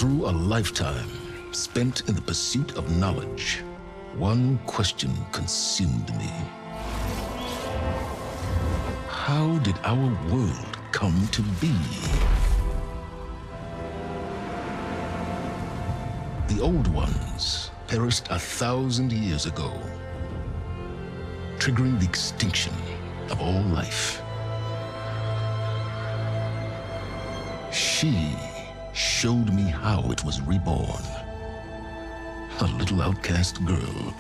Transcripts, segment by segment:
Through a lifetime spent in the pursuit of knowledge, one question consumed me. How did our world come to be? The old ones perished 1,000 years ago, triggering the extinction of all life. She showed me how it was reborn. A little outcast girl,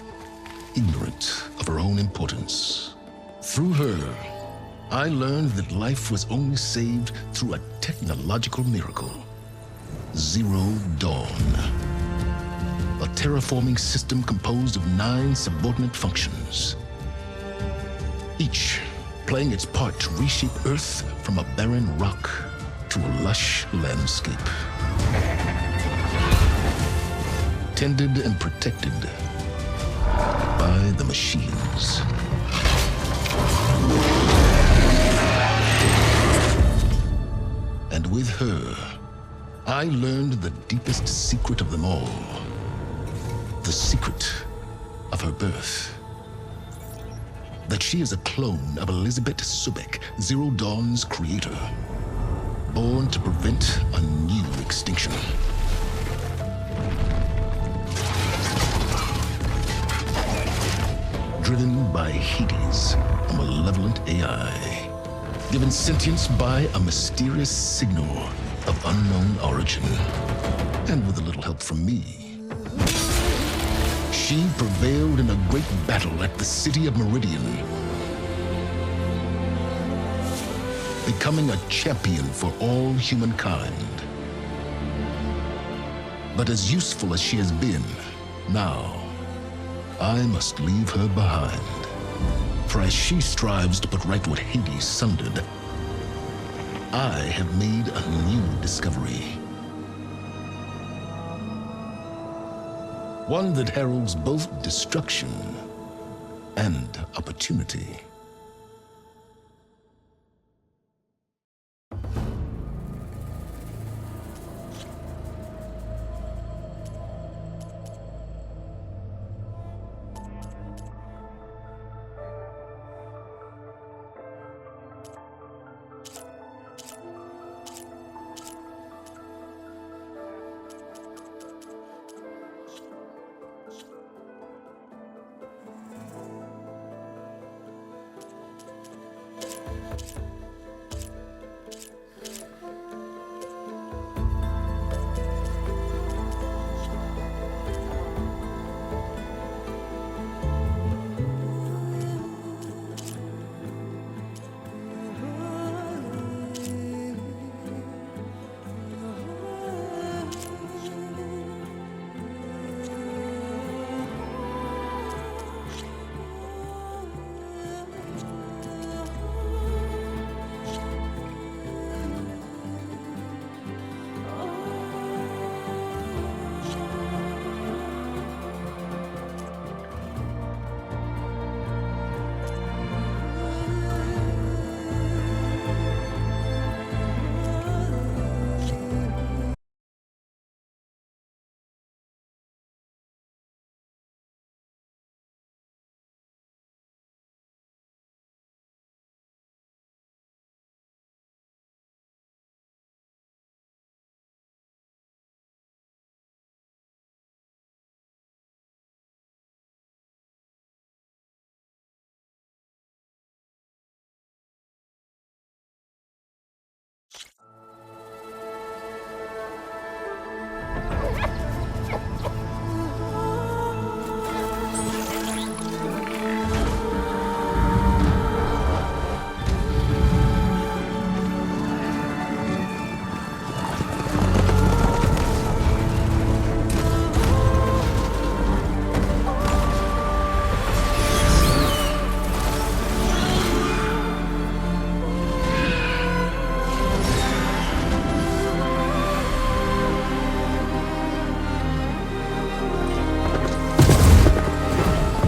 ignorant of her own importance. Through her, I learned that life was only saved through a technological miracle. Zero Dawn. A terraforming system composed of 9 subordinate functions, each playing its part to reshape Earth from a barren rock to a lush landscape. Tended and protected by the machines. And with her, I learned the deepest secret of them all. The secret of her birth. That she is a clone of Elizabeth Subek, Zero Dawn's creator. Born to prevent a new extinction. Driven by Hades, a malevolent AI. Given sentience by a mysterious signal of unknown origin. And with a little help from me, she prevailed in a great battle at the city of Meridian, becoming a champion for all humankind. But as useful as she has been, now I must leave her behind. For as she strives to put right what Hades sundered, I have made a new discovery. One that heralds both destruction and opportunity.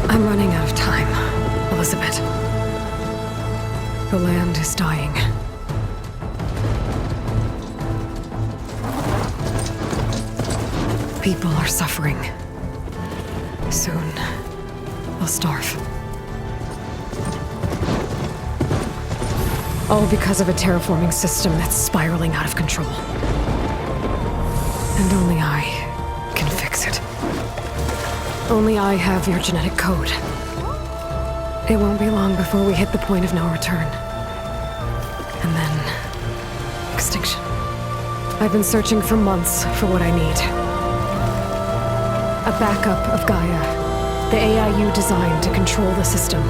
I'm running out of time, Elizabeth. The land is dying. People are suffering. Soon, they'll starve. All because of a terraforming system that's spiraling out of control. And only I can fix it. Only I have your genetic code. It won't be long before we hit the point of no return. And then... extinction. I've been searching for months for what I need. A backup of Gaia. The AI you designed to control the system.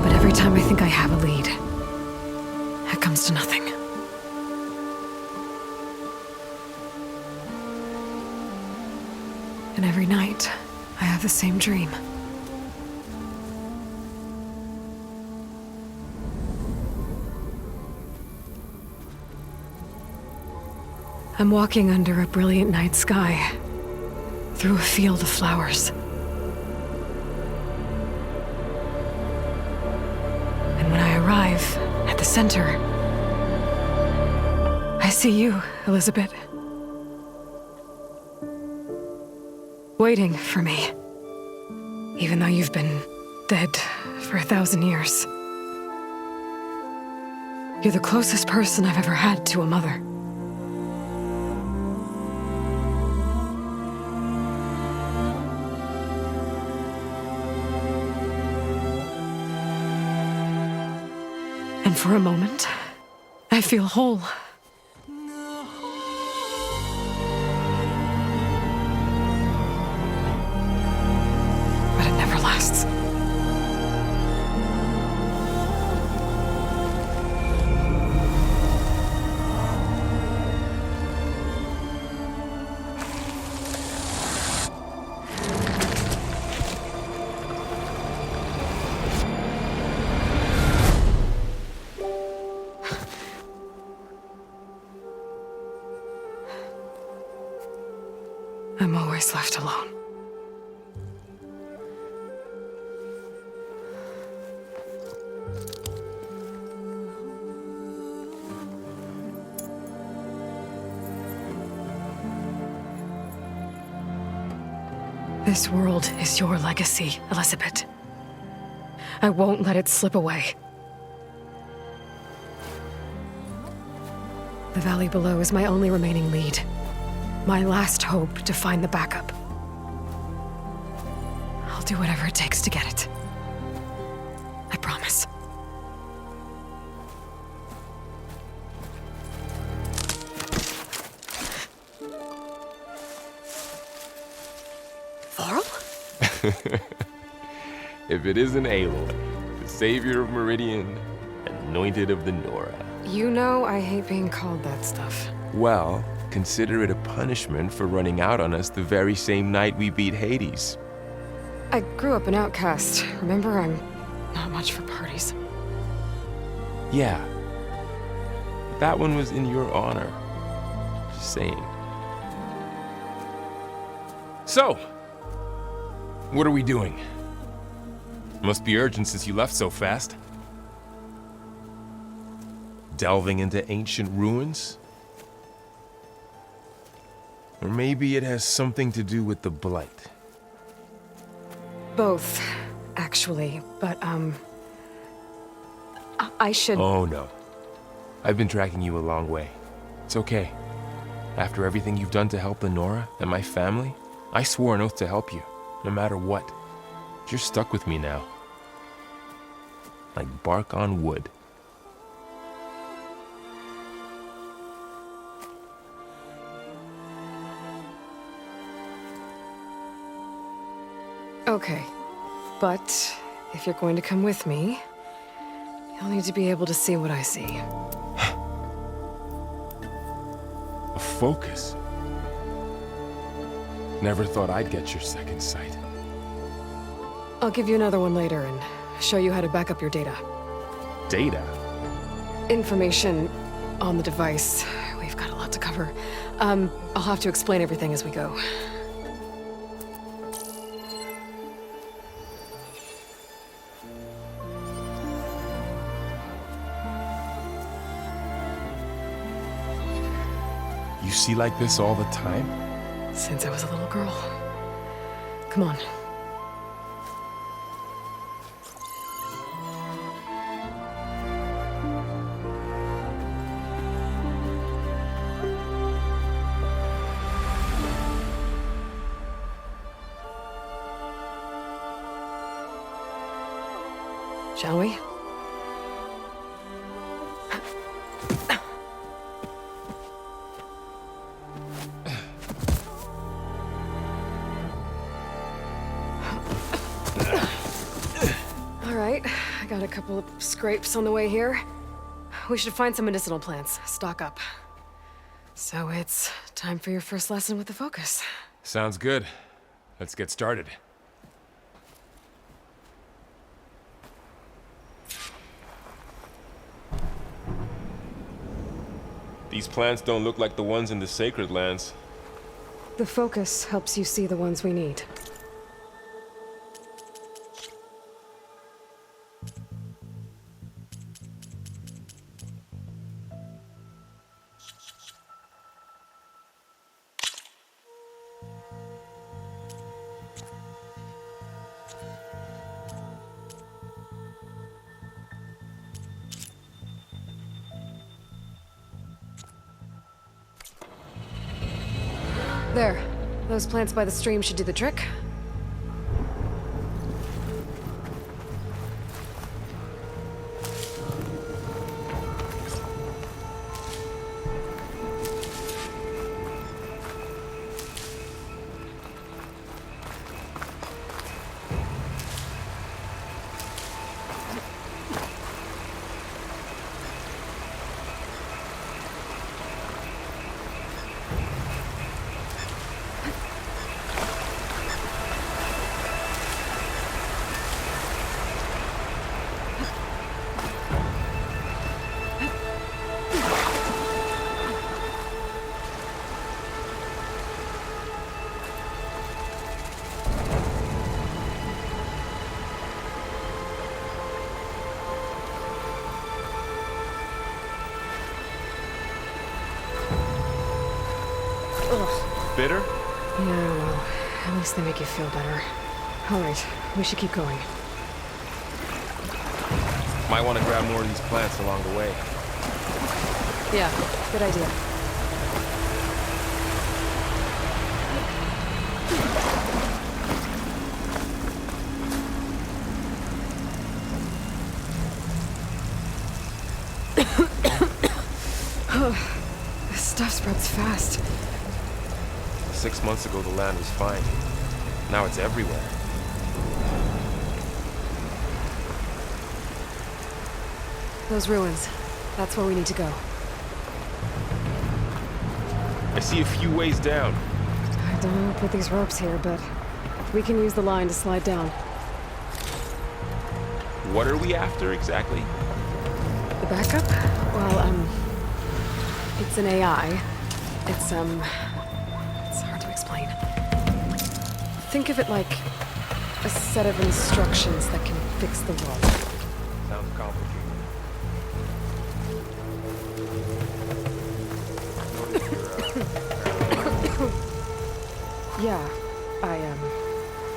But every time I think I have a lead, it comes to nothing. And every night, I have the same dream. I'm walking under a brilliant night sky, through a field of flowers. And when I arrive at the center, I see you, Elizabeth. Waiting for me. Even though you've been dead for 1,000 years. You're the closest person I've ever had to a mother. And for a moment, I feel whole. But it never lasts. I'm always left alone. This world is your legacy, Elizabeth. I won't let it slip away. The valley below is my only remaining lead. My last hope to find the backup. I'll do whatever it takes to get it. I promise. Laurel? If it isn't Aloy, the savior of Meridian, anointed of the Nora. You know I hate being called that stuff. Well, consider it a punishment for running out on us the very same night we beat Hades. I grew up an outcast. Remember, I'm not much for parties. Yeah. But that one was in your honor. Just saying. So, what are we doing? Must be urgent since you left so fast. Delving into ancient ruins? Or maybe it has something to do with the Blight. Both, actually, but, I should... Oh, no. I've been tracking you a long way. It's okay. After everything you've done to help the Nora and my family, I swore an oath to help you, no matter what. You're stuck with me now. Like bark on wood. Okay, but if you're going to come with me, you'll need to be able to see what I see. A focus? Never thought I'd get your second sight. I'll give you another one later and show you how to back up your data. Data? Information on the device. We've got a lot to cover. I'll have to explain everything as we go. You see like this all the time? Since I was a little girl. Come on. Shall we? All right, I got a couple of scrapes on the way here. We should find some medicinal plants, stock up. So it's time for your first lesson with the Focus. Sounds good. Let's get started. These plants don't look like the ones in the Sacred Lands. The Focus helps you see the ones we need. There. Those plants by the stream should do the trick. Bitter? Yeah, well, at least they make you feel better. All right, we should keep going. Might want to grab more of these plants along the way. Yeah, good idea. This stuff spreads fast. 6 months ago, the land was fine. Now it's everywhere. Those ruins. That's where we need to go. I see a few ways down. I don't know who put these ropes here, but we can use the line to slide down. What are we after exactly? The backup? Well, it's an AI. It's hard to explain. Think of it like a set of instructions that can fix the world. Sounds complicated. Yeah, I,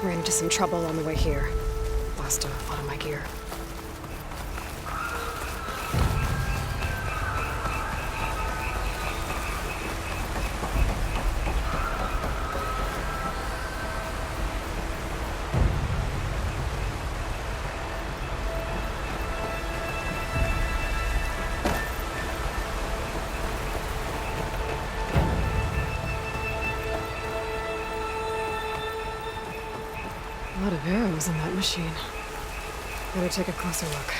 ran into some trouble on the way here. Lost a lot of my gear. A lot of arrows in that machine. Better take a closer look.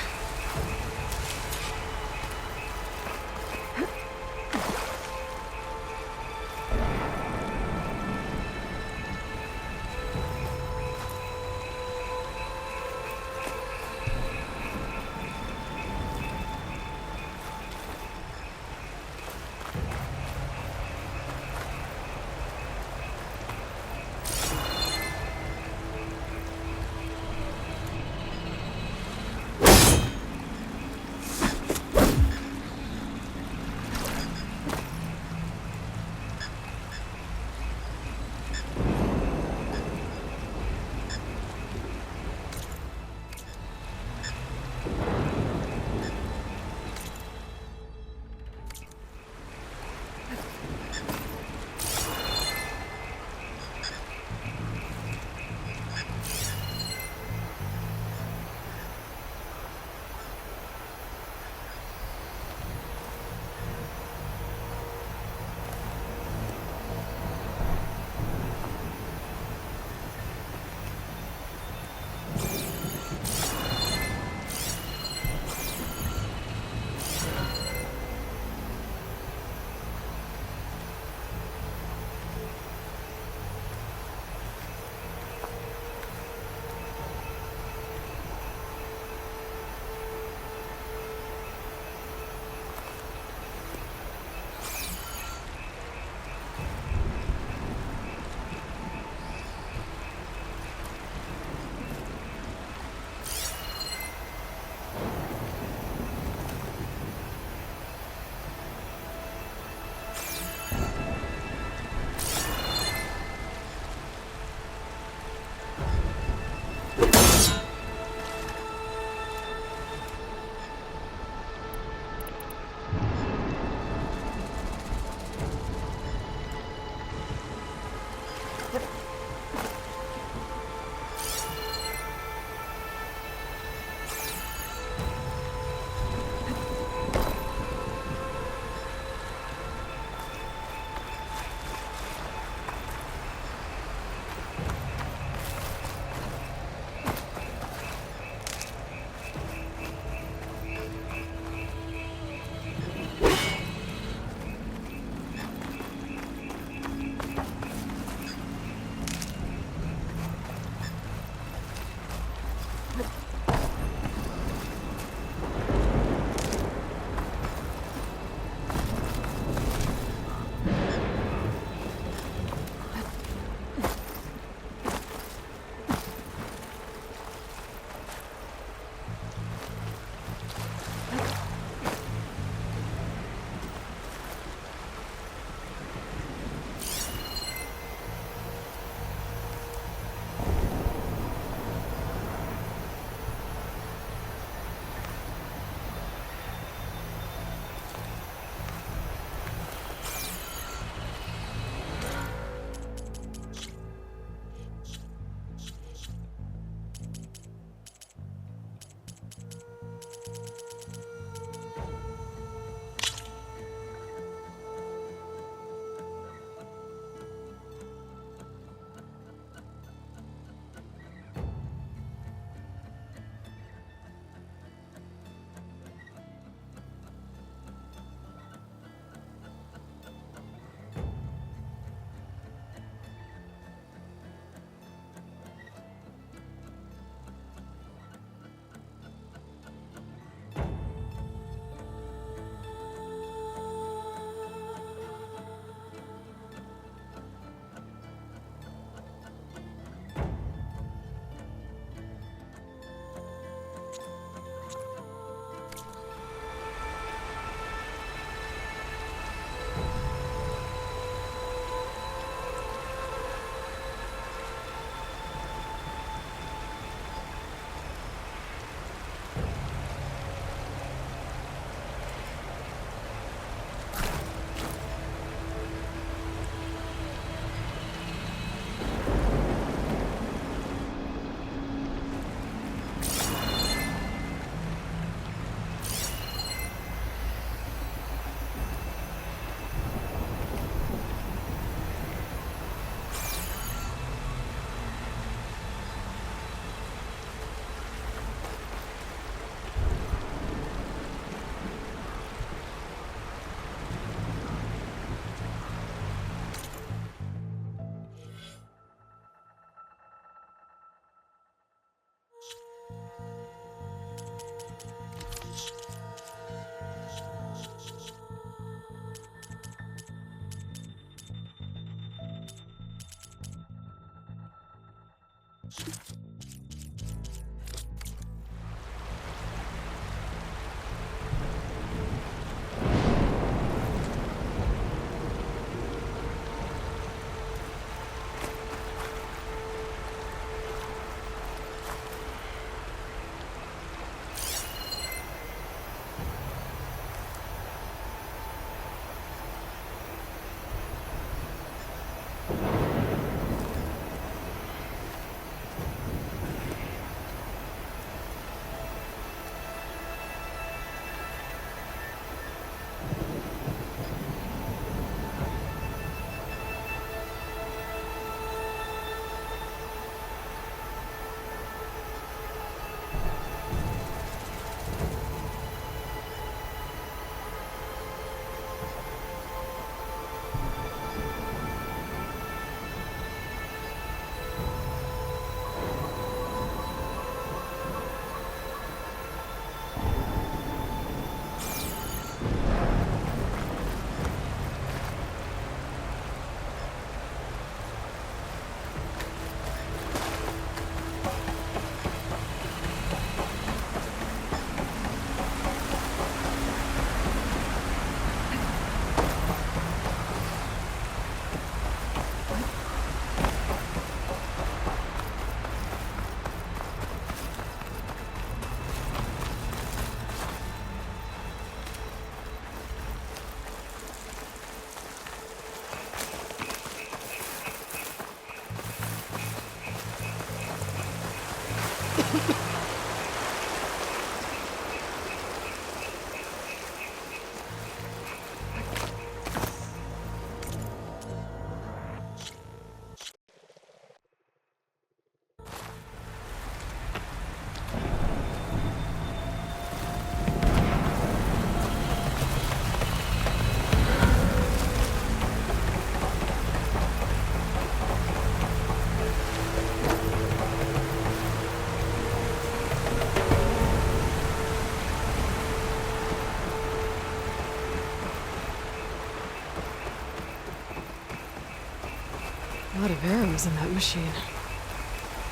A lot of arrows in that machine.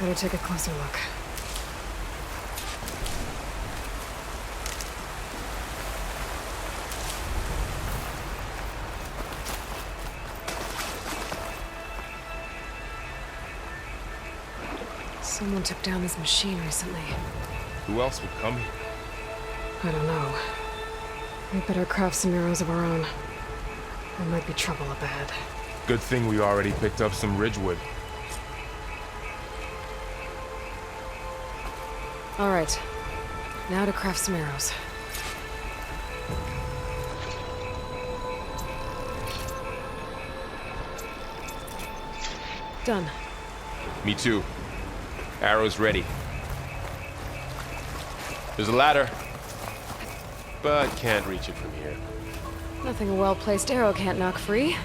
Better take a closer look. Someone took down this machine recently. Who else would come here? I don't know. We better craft some arrows of our own. There might be trouble up ahead. Good thing we already picked up some ridgewood. All right. Now to craft some arrows. Done. Me too. Arrows ready. There's a ladder, but can't reach it from here. Nothing a well-placed arrow can't knock free.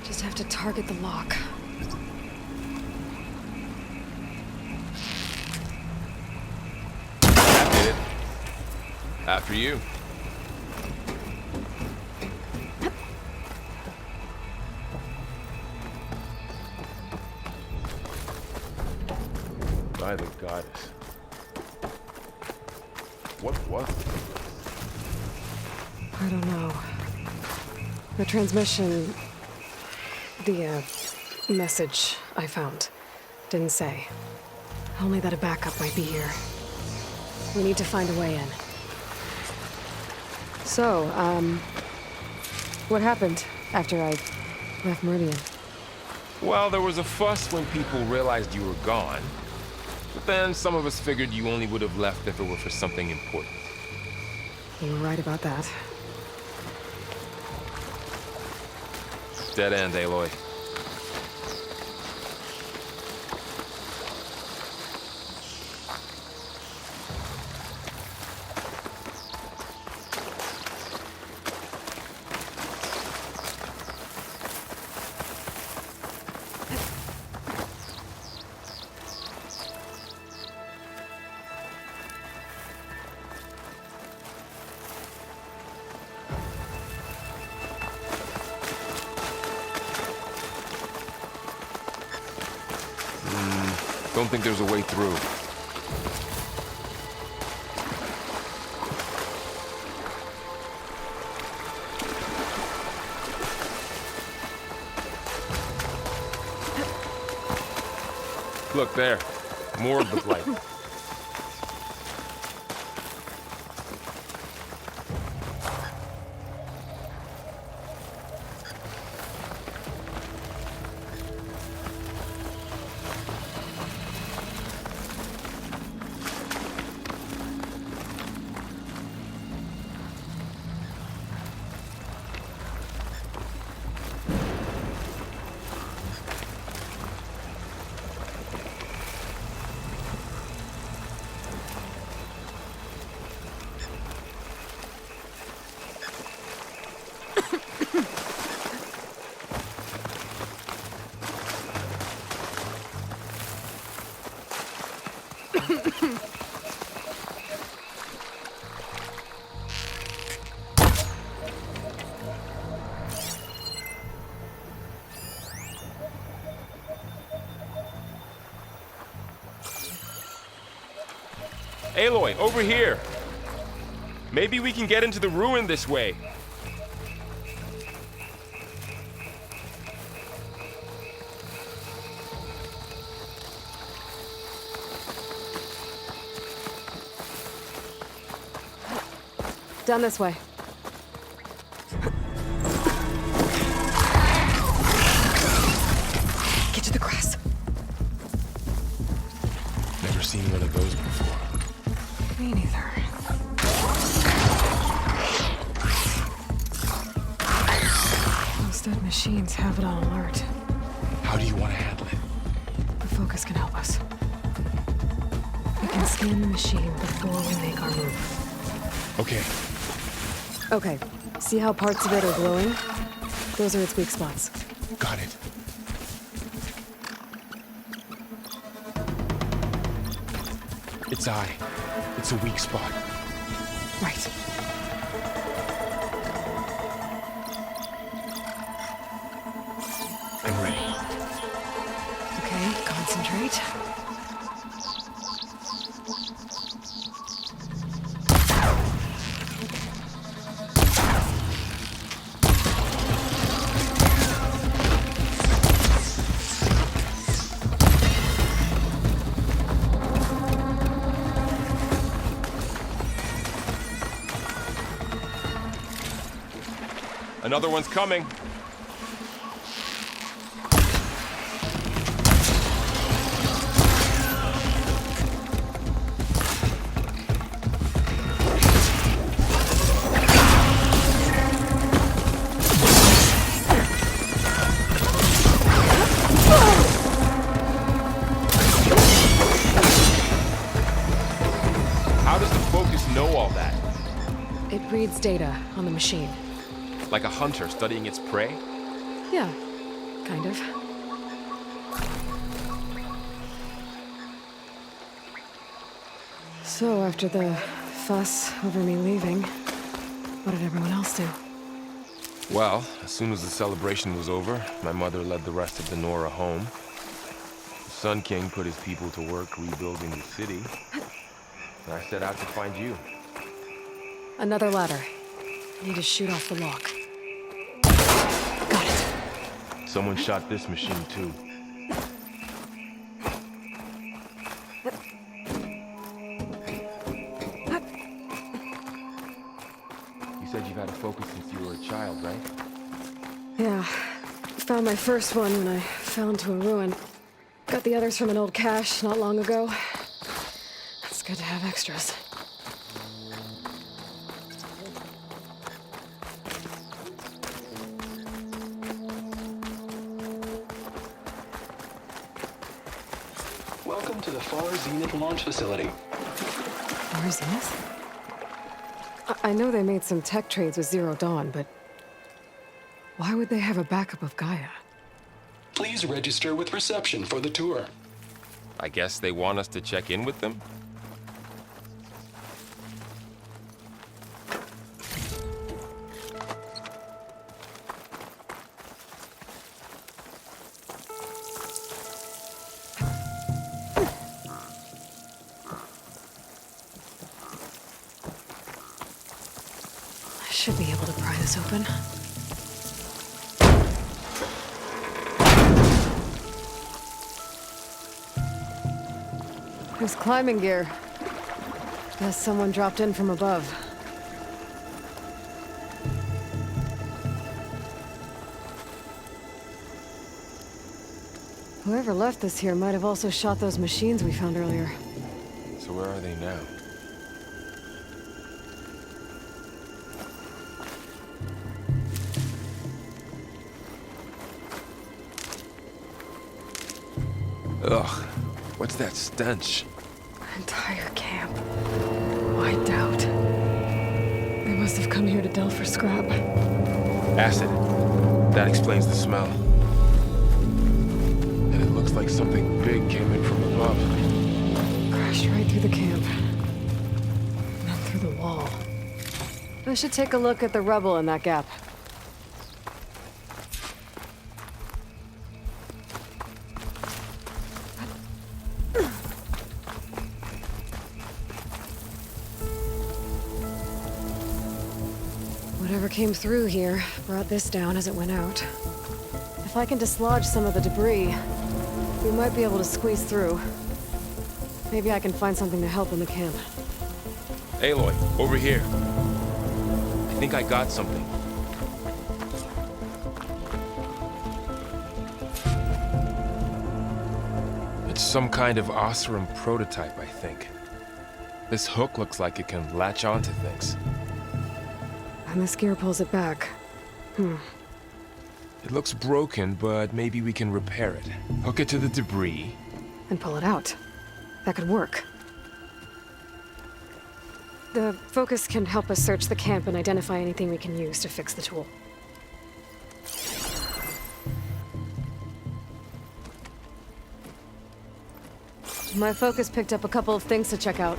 Just have to target the lock. That did it. After you. By the goddess. What was it? I don't know. The transmission... The, message I found didn't say. Only that a backup might be here. We need to find a way in. So, what happened after I left Meridian? Well, there was a fuss when people realized you were gone. But then some of us figured you only would have left if it were for something important. You were right about that. Dead end, Aloy. Don't think there's a way through. Look there. More of the light. Aloy, over here! Maybe we can get into the ruin this way. Down this way. Get to the grass. Never seen one of those before. Me neither. Those dead machines have it on alert. How do you want to handle it? The focus can help us. We can scan the machine before we make our move. Okay. Okay. See how parts of it are glowing? Those are its weak spots. Got it. Its eye. It's a weak spot. Right. I'm ready. right? Another one's coming. How does the Focus know all that? It reads data on the machine. Like a hunter studying its prey? Yeah, kind of. So, after the fuss over me leaving, what did everyone else do? Well, as soon as the celebration was over, my mother led the rest of the Nora home. The Sun King put his people to work rebuilding the city. And I set out to find you. Another ladder. Need to shoot off the lock. Got it. Someone shot this machine too. You said you've had a Focus since you were a child, right? Yeah. Found my first one when I fell into a ruin. Got the others from an old cache not long ago. It's good to have extras. Welcome to the Far Zenith launch facility. Far Zenith? I know they made some tech trades with Zero Dawn, but why would they have a backup of Gaia? Please register with reception for the tour. I guess they want us to check in with them? I should be able to pry this open. There's climbing gear. Guess someone dropped in from above. Whoever left this here might have also shot those machines we found earlier. So where are they now? Ugh, what's that stench? Entire camp. Wiped out. They must have come here to delve for scrap. Acid. That explains the smell. And it looks like something big came in from above. Crashed right through the camp. And then through the wall. I should take a look at the rubble in that gap. Whatever came through here brought this down as it went out. If I can dislodge some of the debris, we might be able to squeeze through. Maybe I can find something to help in the camp. Aloy, over here. I think I got something. It's some kind of Oseram prototype, I think. This hook looks like it can latch onto things. And this gear pulls it back. It looks broken, but maybe we can repair it. Hook it to the debris. And pull it out. That could work. The Focus can help us search the camp and identify anything we can use to fix the tool. My Focus picked up a couple of things to check out.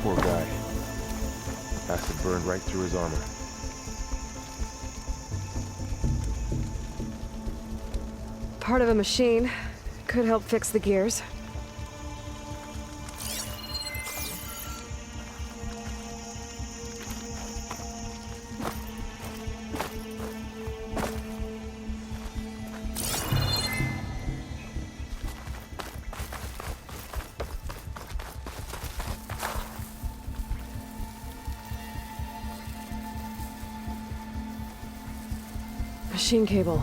Poor guy. Acid burned right through his armor. part of a machine. Could help fix the gears. Machine cable.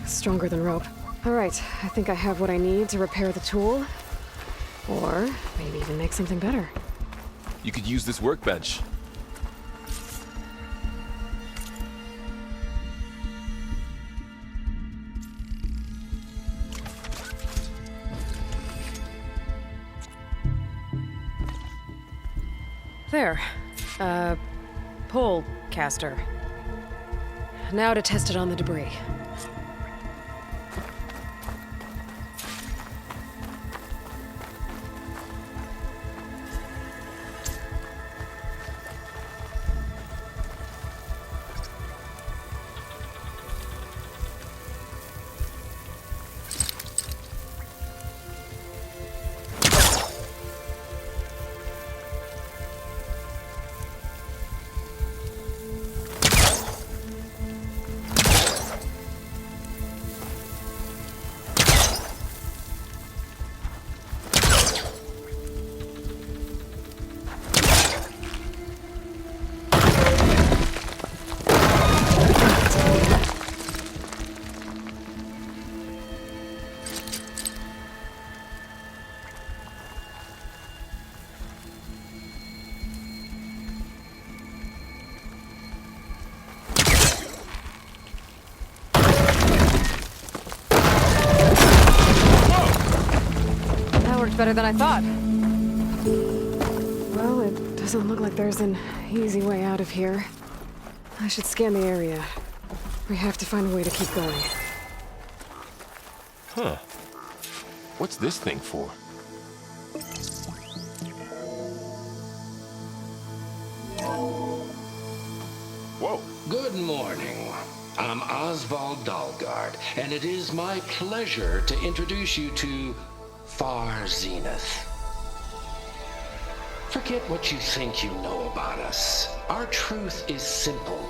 Stronger than rope. Alright, I think I have what I need to repair the tool. Or maybe even make something better. You could use this workbench. There. Pole caster. Now to test it on the debris. Better than I thought. Well, it doesn't look like there's an easy way out of here. I should scan the area. We have to find a way to keep going. Huh. What's this thing for? Whoa. Good morning. I'm Oswald Dalgard, and it is my pleasure to introduce you to Far Zenith. Forget what you think you know about us. Our truth is simple.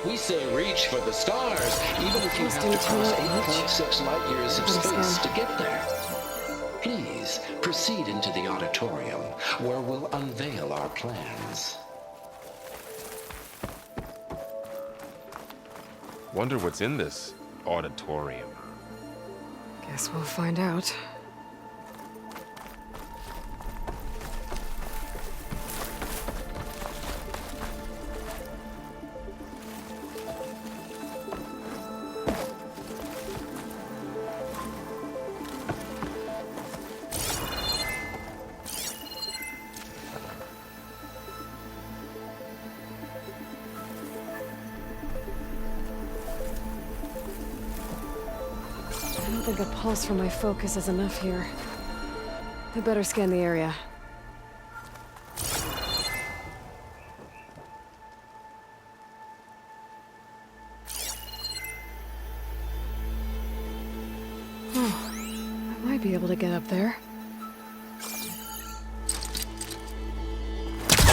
We say reach for the stars, even if you have to cross 8.6 light years of space to get there. Please proceed into the auditorium, where we'll unveil our plans. Wonder what's in this auditorium. Guess we'll find out. I don't think a pulse from my focus is enough here. I better scan the area. Oh, I might be able to get up there. I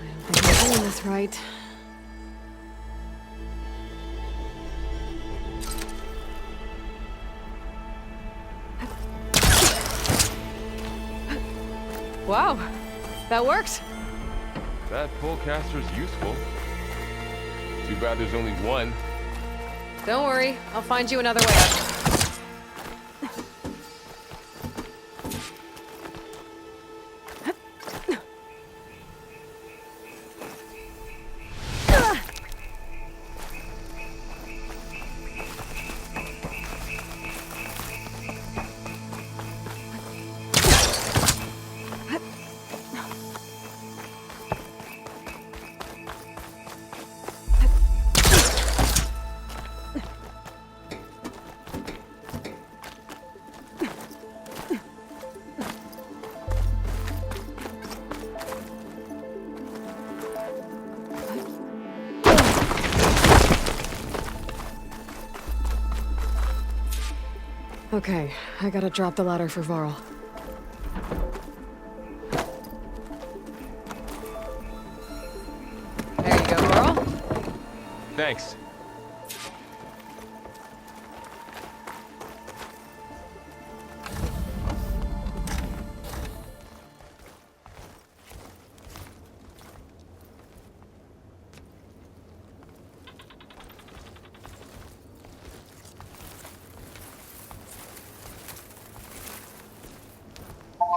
don't think I'm doing this right. Wow, that worked. That pole caster's useful. Too bad there's only one. Don't worry, I'll find you another way up. Okay, I gotta drop the ladder for Varl. There you go, Varl. Thanks.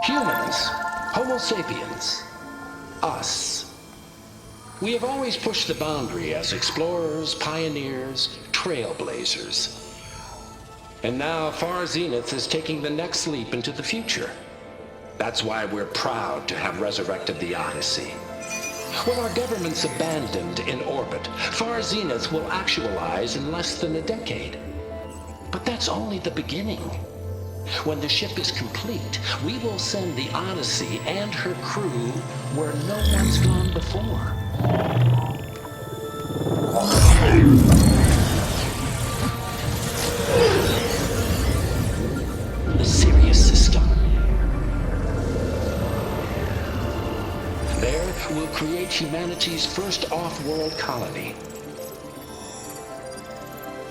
Humans, Homo sapiens, us. We have always pushed the boundary as explorers, pioneers, trailblazers. And now Far Zenith is taking the next leap into the future. That's why we're proud to have resurrected the Odyssey. When our government's abandoned in orbit, Far Zenith will actualize in less than a decade. But that's only the beginning. When the ship is complete, we will send the Odyssey and her crew where no one's gone before. The Sirius system. There, we'll create humanity's first off-world colony.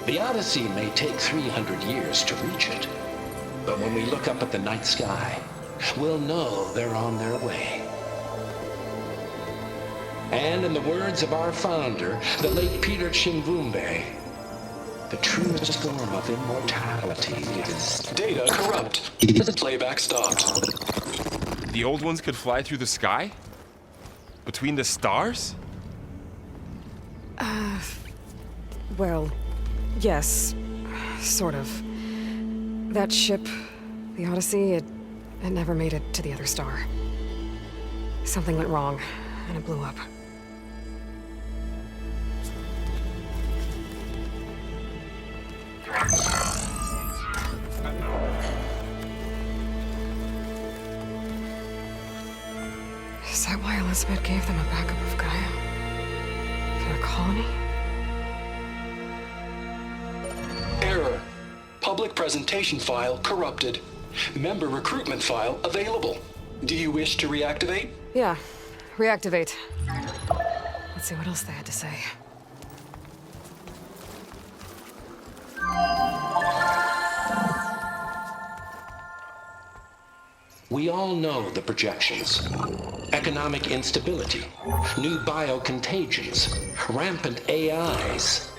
The Odyssey may take 300 years to reach it. But when we look up at the night sky, we'll know they're on their way. And in the words of our founder, the late Peter Chimvumbe, the truest form of immortality is... Data corrupt. Playback stopped. The old ones could fly through the sky? Between the stars? Well, yes. Sort of. That ship, the Odyssey, it never made it to the other star. Something went wrong, and it blew up. Is that why Elizabeth gave them a backup of Gaia? For their colony? Error. Public presentation file corrupted. Member recruitment file available. Do you wish to reactivate? Yeah, reactivate. Let's see what else they had to say. We all know the projections. Economic instability, new biocontagions, rampant AIs.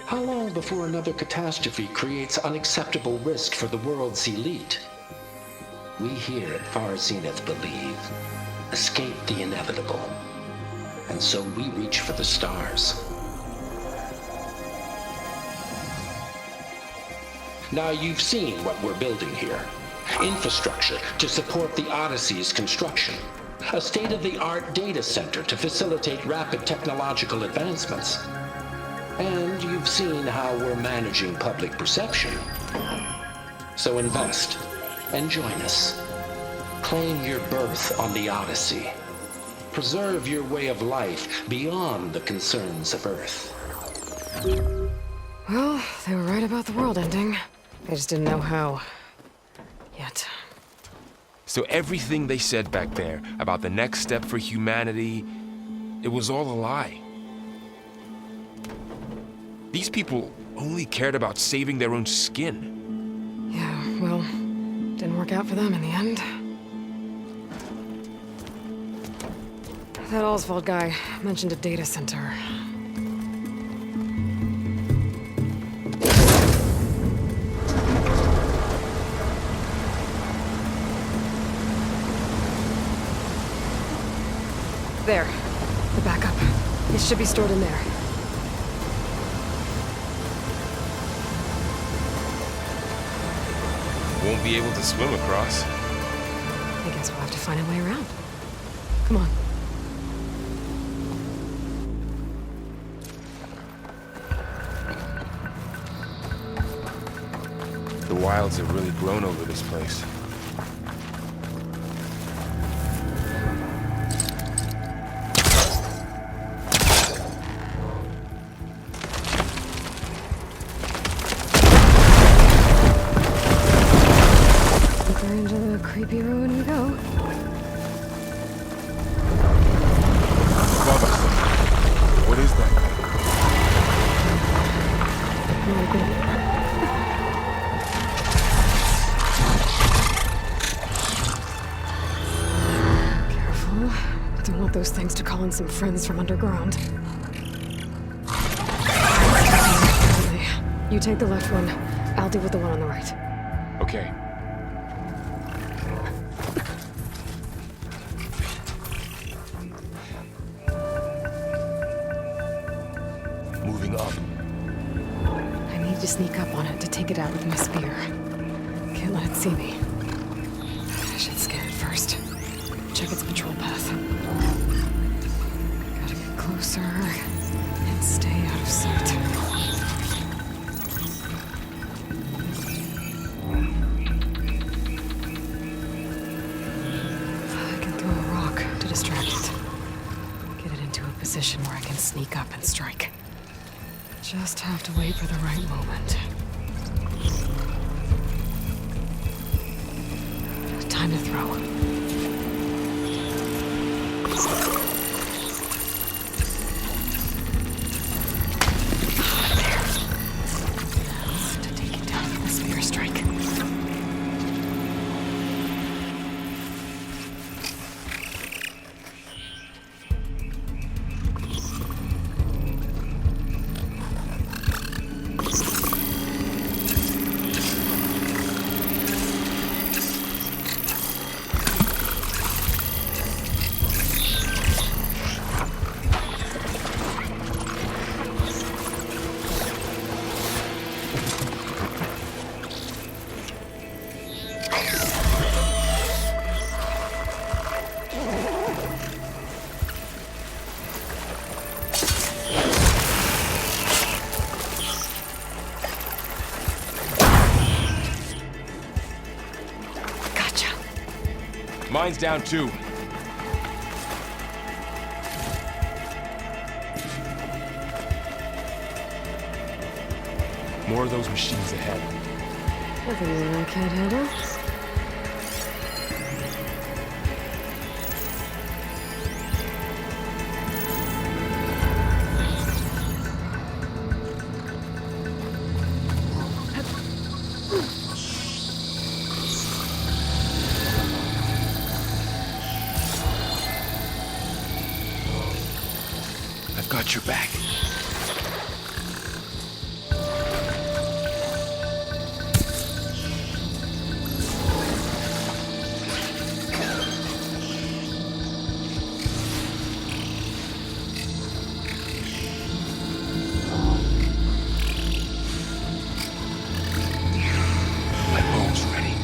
How long before another catastrophe creates unacceptable risk for the world's elite? We here at Far Zenith believe, escape the inevitable. And so we reach for the stars. Now you've seen what we're building here. Infrastructure to support the Odyssey's construction. A state-of-the-art data center to facilitate rapid technological advancements. And you've seen how we're managing public perception. So invest and join us. Claim your berth on the Odyssey. Preserve your way of life beyond the concerns of Earth. Well, they were right about the world ending. They just didn't know how. Yet. So everything they said back there about the next step for humanity, it was all a lie. These people only cared about saving their own skin. Yeah, well, didn't work out for them in the end. That Oswald guy mentioned a data center. There. The backup. It should be stored in there. Won't be able to swim across. I guess we'll have to find a way around. Come on. The wilds have really grown over this place. What is that? Careful. Don't want those things to call in some friends from underground. You take the left one. I'll deal with the one on the right. Okay. Moving up. I need to sneak up on it to take it out with my spear. Can't let it see me. I should scan it first. Check its patrol path. Gotta get closer and stay out of sight. I can throw a rock to distract it. Get it into a position where I can sneak up and strike. Just have to wait for the right moment. Time to throw. There. Now to take it down with a spear strike. Mine's down too. More of those machines ahead. Nothing I can't handle. I've got your back. My bow's ready.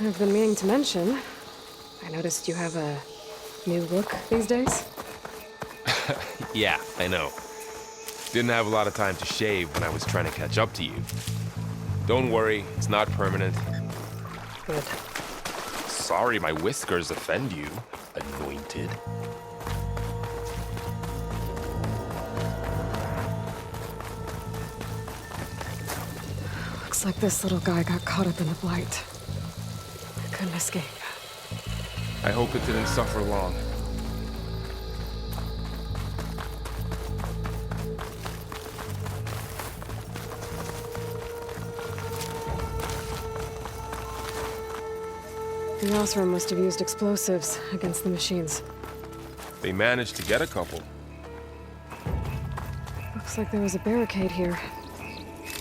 I've been meaning to mention, I noticed you have a new look these days. Yeah, I know. Didn't have a lot of time to shave when I was trying to catch up to you. Don't worry, it's not permanent. Good. Sorry my whiskers offend you, anointed. Looks like this little guy got caught up in the blight. Couldn't escape. I hope it didn't suffer long. The Osram must have used explosives against the machines. They managed to get a couple. Looks like there was a barricade here.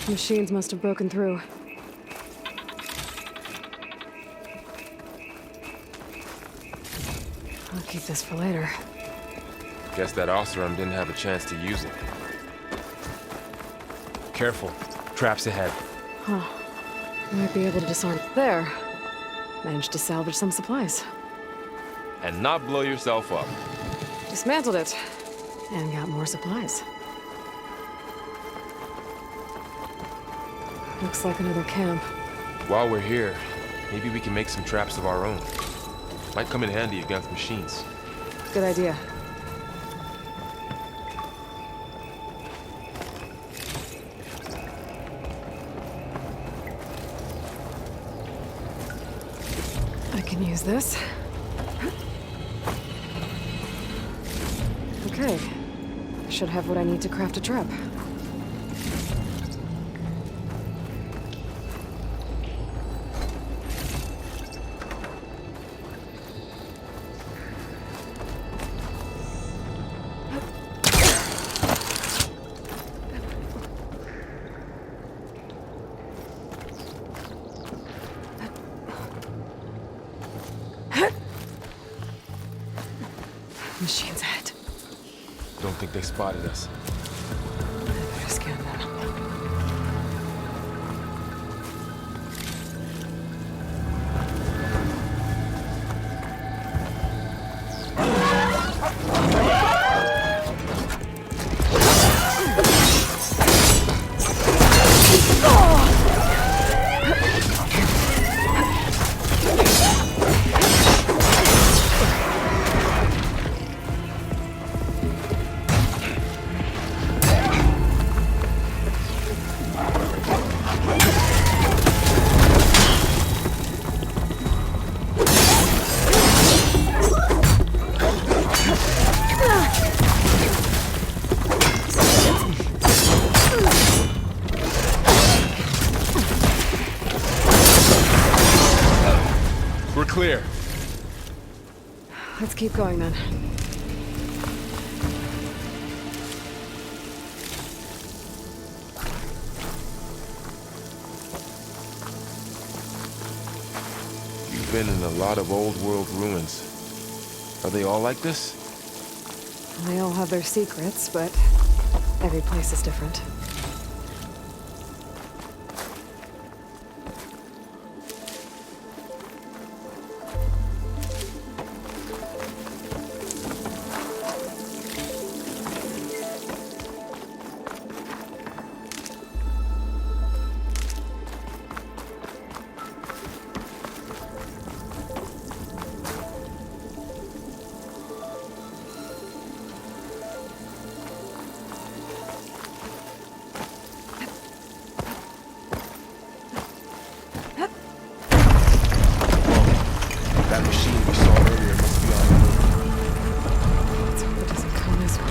The machines must have broken through. I'll keep this for later. Guess that Osram didn't have a chance to use it. Careful. Traps ahead. Huh. Might be able to disarm. There. Managed to salvage some supplies. And not blow yourself up. Dismantled it. And got more supplies. Looks like another camp. While we're here, maybe we can make some traps of our own. Might come in handy against machines. Good idea. I can use this. Okay. I should have what I need to craft a trap. Machines ahead. Don't think they spotted us. Better scan them. We're clear. Let's keep going then. You've been in a lot of old world ruins. Are they all like this? They all have their secrets, but every place is different. That machine we saw earlier must be on the move. Let's hope it doesn't come this way.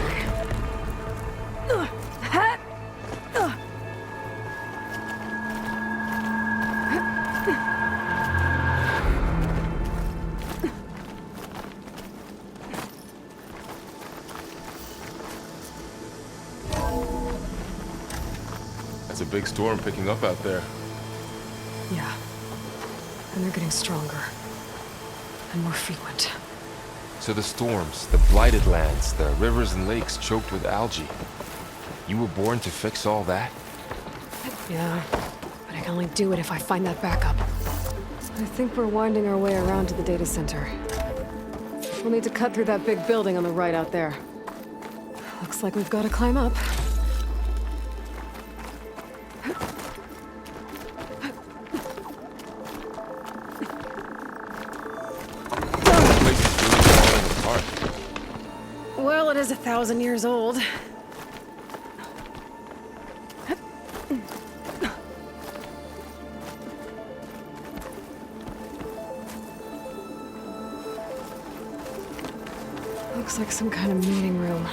That's a big storm picking up out there. Yeah. And they're getting stronger. And more frequent. So the storms, the blighted lands, the rivers and lakes choked with algae. You were born to fix all that? Yeah. But I can only do it if I find that backup. I think we're winding our way around to the data center. We'll need to cut through that big building on the right out there. Looks like we've got to climb up. This place is really falling apart. Well, it is 1,000 years old. Looks like some kind of meeting room.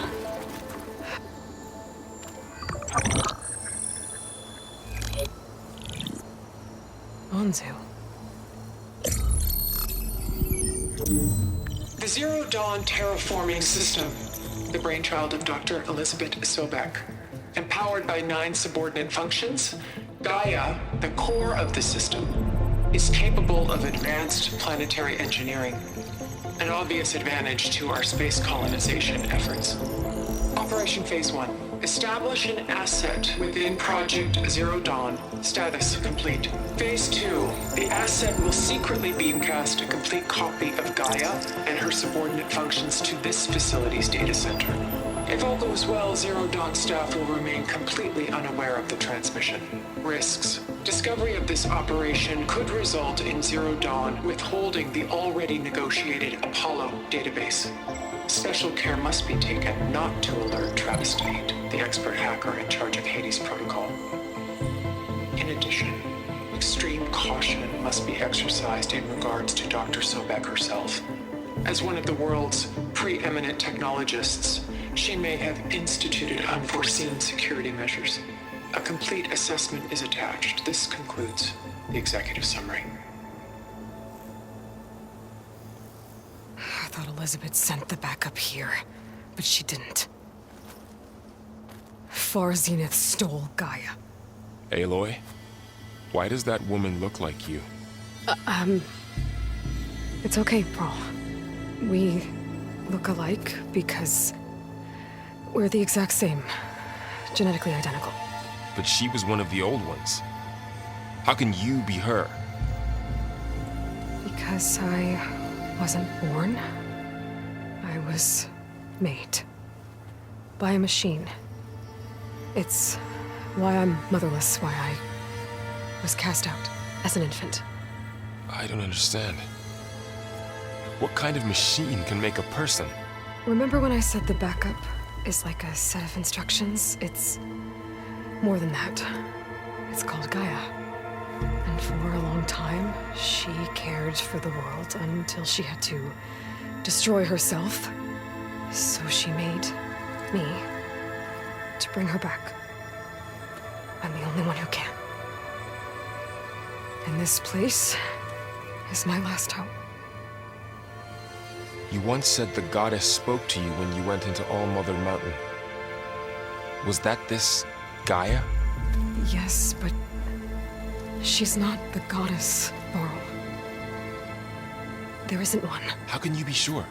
Onzu. The Zero Dawn terraforming system, the brainchild of Dr. Elizabeth Sobek. Empowered by 9 subordinate functions, Gaia, the core of the system, is capable of advanced planetary engineering, an obvious advantage to our space colonization efforts. Operation Phase 1. Establish an asset within Project Zero Dawn. Status complete. Phase 2. The asset will secretly beamcast a complete copy of Gaia and her subordinate functions to this facility's data center. If all goes well, Zero Dawn staff will remain completely unaware of the transmission. Risks. Discovery of this operation could result in Zero Dawn withholding the already negotiated Apollo database. Special care must be taken not to alert Travis Tate, the expert hacker in charge of Hades Protocol. In addition, extreme caution must be exercised in regards to Dr. Sobek herself. As one of the world's preeminent technologists, she may have instituted unforeseen security measures. A complete assessment is attached. This concludes the executive summary. I thought Elizabeth sent the backup here, but she didn't. Far Zenith stole Gaia. Aloy, why does that woman look like you? It's okay, Paul. We look alike because we're the exact same. Genetically identical. But she was one of the old ones. How can you be her? Because I wasn't born. I was made. By a machine. It's why I'm motherless, why I was cast out as an infant. I don't understand. What kind of machine can make a person? Remember when I said the backup is like a set of instructions? It's more than that. It's called Gaia. And for a long time, she cared for the world until she had to destroy herself. So she made me to bring her back. I'm the only one who can. And this place is my last hope. You once said the goddess spoke to you when you went into All Mother Mountain. Was that this Gaia? Yes, but she's not the goddess, Laurel. There isn't one. How can you be sure?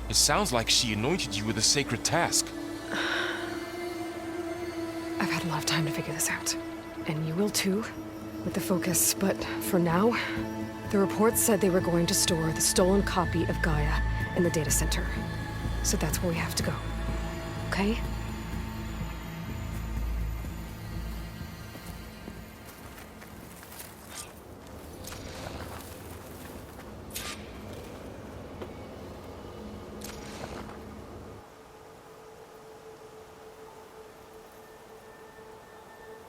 It sounds like she anointed you with a sacred task. I've had a lot of time to figure this out. And you will too, with the focus. But for now, the reports said they were going to store the stolen copy of Gaia in the data center. So that's where we have to go. Okay?